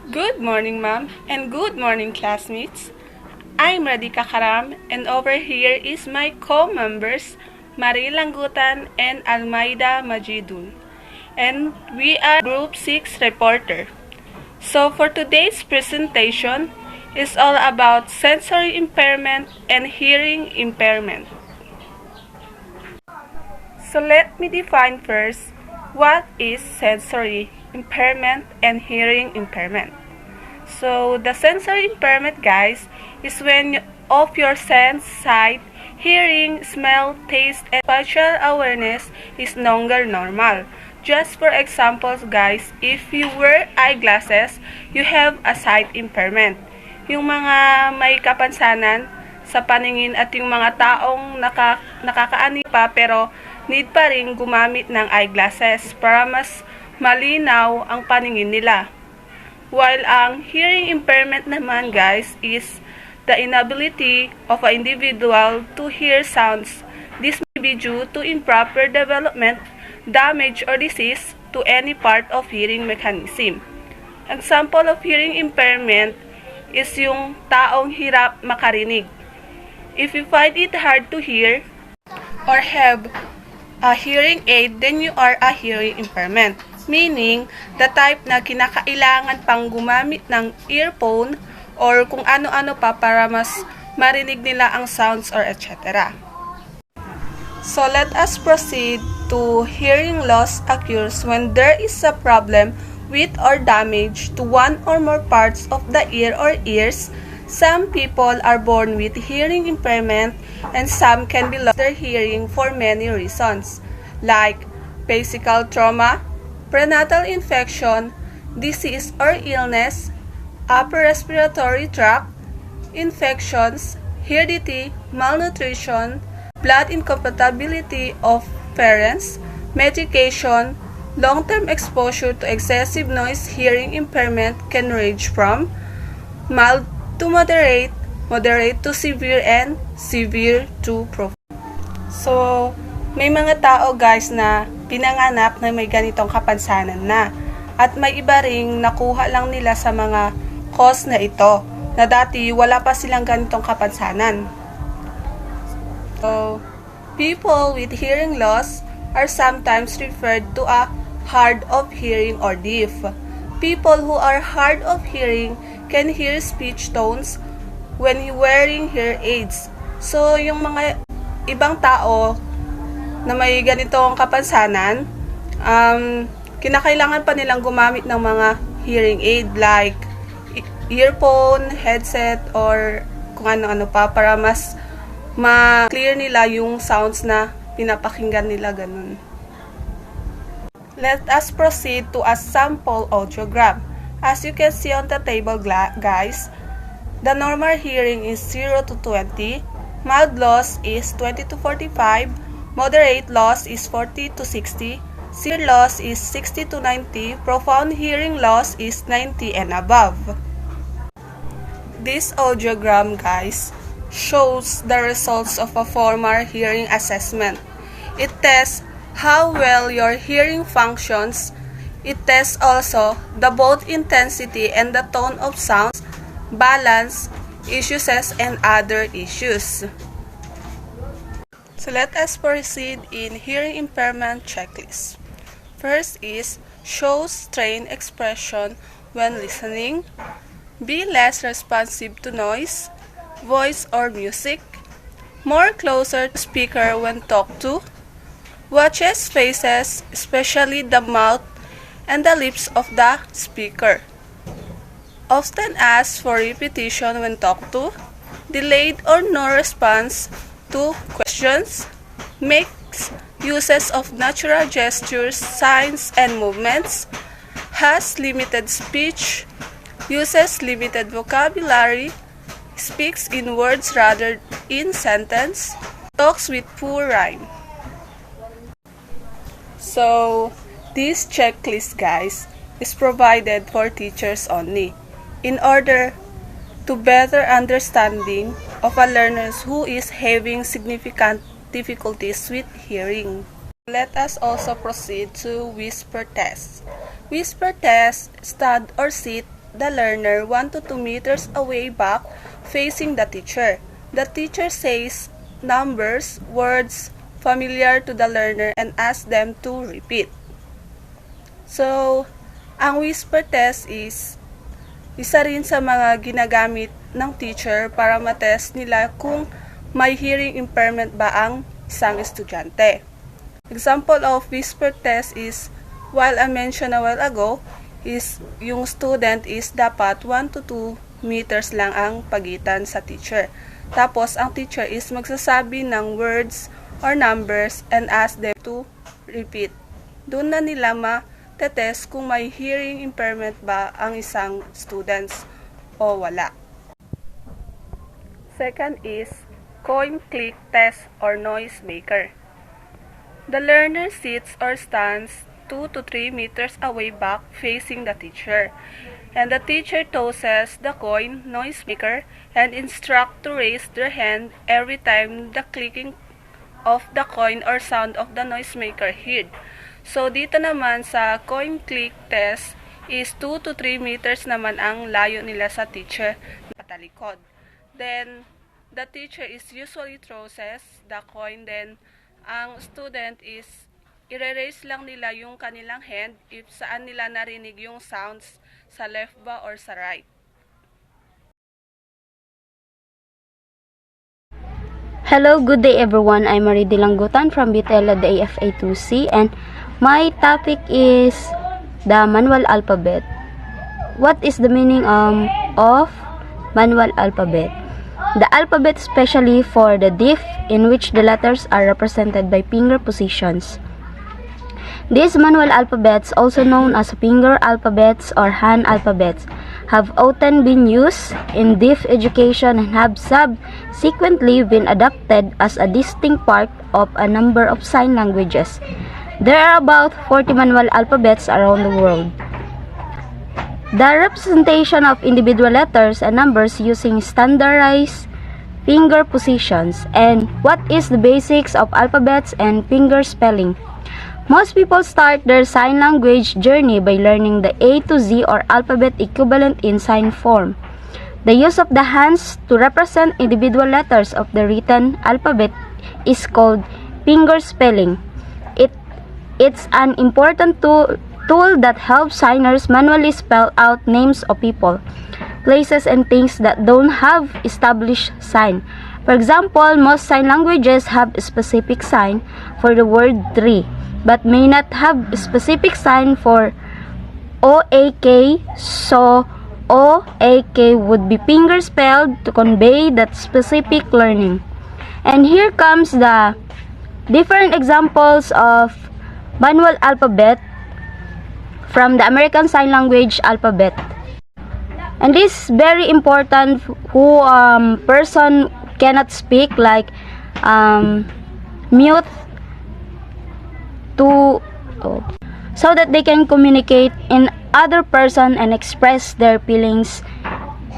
Good morning, ma'am, and good morning, classmates. I'm Radhika Karam, and over here is my co-members, Marie Langutan and Almaida Majidun. And we are Group 6 reporter. So for today's presentation is all about sensory impairment and hearing impairment. So let me define first what is sensory impairment and hearing impairment. So the sensory impairment, guys, is when of your sense, sight, hearing, smell, taste, and spatial awareness is no longer normal. Just for examples, guys, if you wear eyeglasses, you have a sight impairment. Yung mga may kapansanan sa paningin at yung mga taong nakakaani pa pero need pa rin gumamit ng eyeglasses para mas malinaw ang paningin nila. While ang hearing impairment naman, guys, is the inability of an individual to hear sounds. This may be due to improper development, damage, or disease to any part of hearing mechanism. Example of hearing impairment is yung taong hirap makarinig. If you find it hard to hear or have a hearing aid, then you are a hearing impairment. Meaning, the type na kinakailangan pang gumamit ng earphone or kung ano-ano pa para mas marinig nila ang sounds or etc. So, let us proceed to hearing loss occurs when there is a problem with or damage to one or more parts of the ear or ears. Some people are born with hearing impairment and some can be lost their hearing for many reasons like physical trauma, prenatal infection, disease or illness, upper respiratory tract infections, heredity, malnutrition, blood incompatibility of parents, medication, long-term exposure to excessive noise. Hearing impairment can range from mild to moderate, moderate to severe, and severe to profound. So, may mga tao, guys, na pinanganak na may ganitong kapansanan na. At may iba ring nakuha lang nila sa mga cause na ito, na dati wala pa silang ganitong kapansanan. So, people with hearing loss are sometimes referred to a hard of hearing or deaf. People who are hard of hearing can hear speech tones when wearing hearing aids. So, yung mga ibang tao na may ganitong kapansanan, kinakailangan pa nilang gumamit ng mga hearing aid like earphone, headset, or kung ano-ano pa para mas ma-clear nila yung sounds na pinapakinggan nila ganun. Let us proceed to a sample audiogram. As you can see on the table, guys, the normal hearing is 0 to 20, mild loss is 20 to 45, moderate loss is 40 to 60, severe loss is 60 to 90, profound hearing loss is 90 and above. This audiogram, guys, shows the results of a formal hearing assessment. It tests how well your hearing functions. It tests also the both intensity and the tone of sounds, balance, issues, and other issues. So let us proceed in hearing impairment checklist. First is show strained expression when listening, be less responsive to noise, voice or music, more closer to speaker when talked to, watches faces, especially the mouth and the lips of the speaker, often asks for repetition when talked to, delayed or no response to questions, makes uses of natural gestures, signs, and movements, has limited speech, uses limited vocabulary, speaks in words rather in sentence, talks with poor rhyme. So, this checklist, guys, is provided for teachers only in order to better understanding of a learner who is having significant difficulties with hearing. Let us also proceed to whisper test. Whisper test, stand or sit the learner 1 to 2 meters away back facing the teacher. The teacher says numbers, words familiar to the learner and asks them to repeat. So, ang whisper test is isa rin sa mga ginagamit ng teacher para matest nila kung may hearing impairment ba ang isang estudyante. Example of whisper test is, while I mentioned a while ago, is yung student is dapat 1 to 2 meters lang ang pagitan sa teacher. Tapos, ang teacher is magsasabi ng words or numbers and ask them to repeat. Doon na nila ma-test kung may hearing impairment ba ang isang students o wala. Second is coin click test or noise maker. The learner sits or stands 2 to 3 meters away back facing the teacher, and the teacher tosses the coin noise maker and instruct to raise their hand every time the clicking of the coin or sound of the noise maker heard. So dito naman sa coin click test is 2 to 3 meters naman ang layo nila sa teacher na patalikod. Then the teacher is usually tosses the coin, then ang student is i-raise lang nila yung kanilang hand if saan nila narinig yung sounds, sa left ba or sa right. Hello, good day everyone. I'm Marie Dilanggutan from Bitela, the AFA2C, and my topic is the manual alphabet. What is the meaning of manual alphabet? The alphabet, especially for the deaf, in which the letters are represented by finger positions. These manual alphabets, also known as finger alphabets or hand alphabets, have often been used in deaf education and have subsequently been adopted as a distinct part of a number of sign languages. There are about 40 manual alphabets around the world. The representation of individual letters and numbers using standardized finger positions. And what is the basics of alphabets and finger spelling? Most people start their sign language journey by learning the A to Z or alphabet equivalent in sign form. The use of the hands to represent individual letters of the written alphabet is called finger spelling. It's an important tool that helps signers manually spell out names of people, places, and things that don't have established sign. For example, most sign languages have a specific sign for the word tree, but may not have a specific sign for OAK, so OAK would be finger spelled to convey that specific learning. And here comes the different examples of manual alphabet from the American Sign Language alphabet. And this is very important who person cannot speak, like mute to so that they can communicate in other person and express their feelings,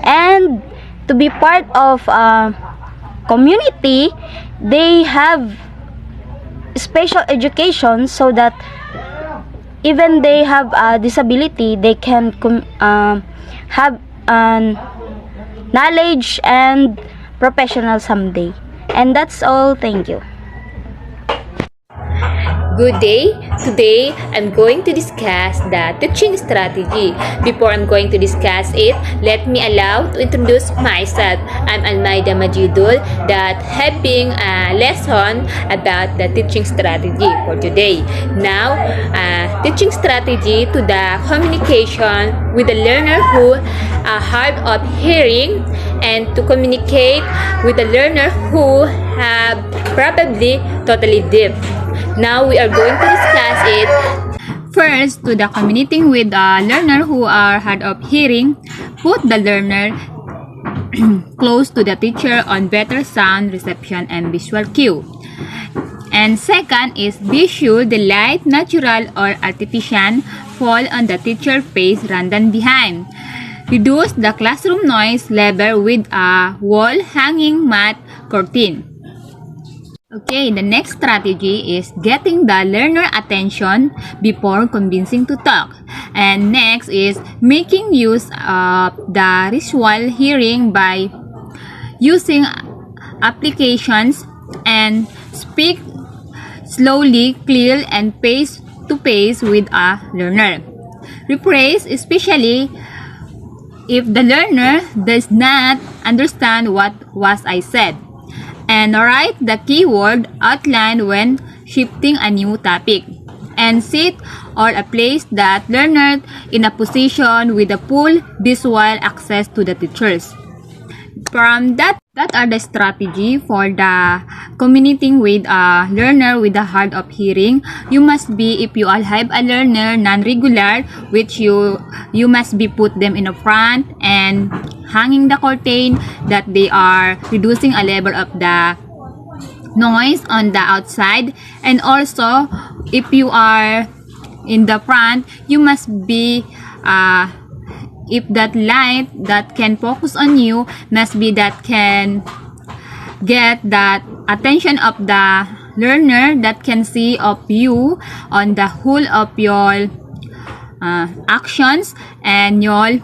and to be part of a community. They have special education so that even they have a disability, they can have knowledge and professional someday. And that's all. Thank you. Good day! Today, I'm going to discuss the teaching strategy. Before I'm going to discuss it, let me allow to introduce myself. I'm Almayda Majidul, that having a lesson about the teaching strategy for today. Now, teaching strategy to the communication with the learner who are hard of hearing, and to communicate with the learner who have probably totally deaf. Now we are going to discuss it. First, to the communicating with a learner who are hard of hearing, put the learner close to the teacher on better sound reception and visual cue. And second is be sure the light, natural or artificial, fall on the teacher face rather than behind. Reduce the classroom noise level with a wall hanging mat curtain. Okay, the next strategy is getting the learner attention before convincing to talk. And next is making use of the visual hearing by using applications and speak slowly, clear, and pace to pace with a learner. Rephrase, especially if the learner does not understand what was I said. And write the keyword outline when shifting a new topic. And sit or place that learner in a position with a full visual access to the teachers. From that are the strategy for the communicating with a learner with a hard of hearing. You must be, if you all have a learner non-regular, which you must be put them in the front and hanging the curtain that they are reducing a level of the noise on the outside. And also if you are in the front, you must be if that light that can focus on you must be that can get that attention of the learner that can see of you on the whole of your actions and your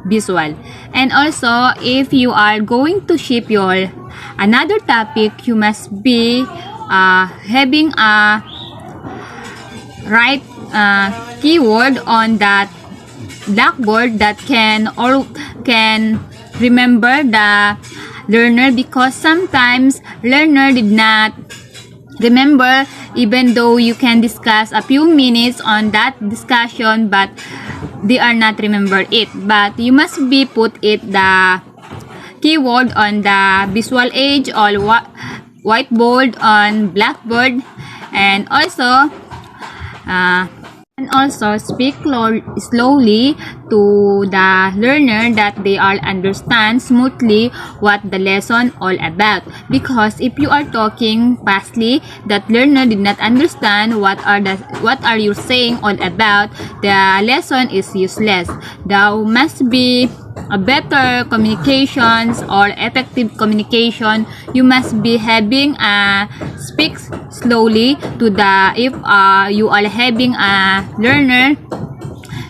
visual. And also if you are going to shift your another topic, you must be having a right keyword on that blackboard that can remember the learner, because sometimes learner did not remember even though you can discuss a few minutes on that discussion, but they are not remember it. But you must be put it the keyword on the visual aid or whiteboard on blackboard. And also speak slowly to the learner that they all understand smoothly what the lesson all about. Because if you are talking fastly, that learner did not understand what are you saying all about, the lesson is useless. There must be a better communications or effective communication. You must be having a speak slowly to the if you are having a learner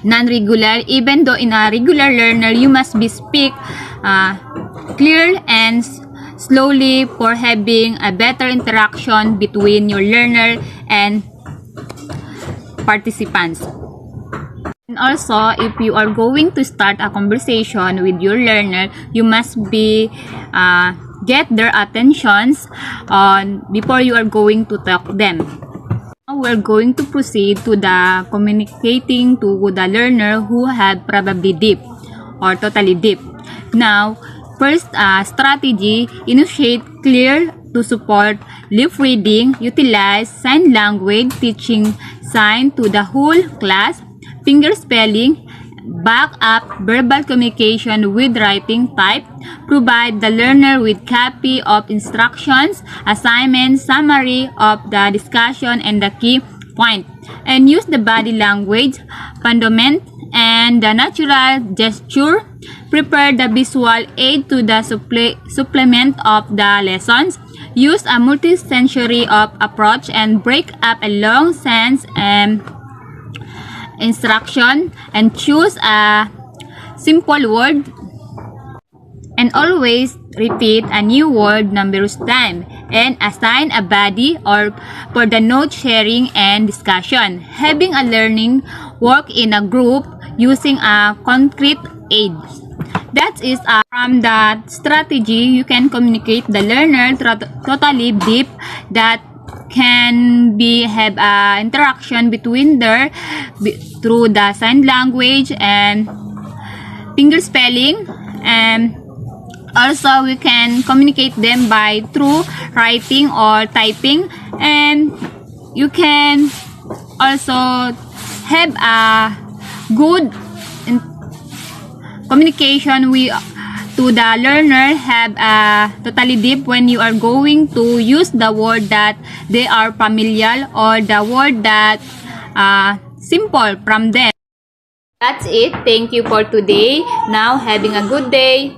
non-regular. Even though in a regular learner, you must be speak clear and slowly for having a better interaction between your learner and participants. And also, if you are going to start a conversation with your learner, you must be get their attentions on before you are going to talk them. Now we're going to proceed to the communicating to the learner who have probably deaf or totally deaf. Now, first strategy, initiate clear to support lip reading, utilize sign language teaching sign to the whole class, finger spelling, back up verbal communication with writing type, provide the learner with copy of instructions, assignment, summary of the discussion and the key point, and use the body language, fundament, and the natural gesture. Prepare the visual aid to the supplement of the lessons. Use a multi-sensory approach and break up a long sense and instruction, and choose a simple word and always repeat a new word numerous times, and assign a body or for the note sharing and discussion. Having a learning work in a group using a concrete aid. That is from that strategy you can communicate the learner totally deep that can be have a interaction between their through the sign language and finger spelling. And also we can communicate them by through writing or typing. And you can also have a good communication to the learner have a totally deep when you are going to use the word that they are familiar or the word that simple from them. That's it. Thank you for today. Now having a good day.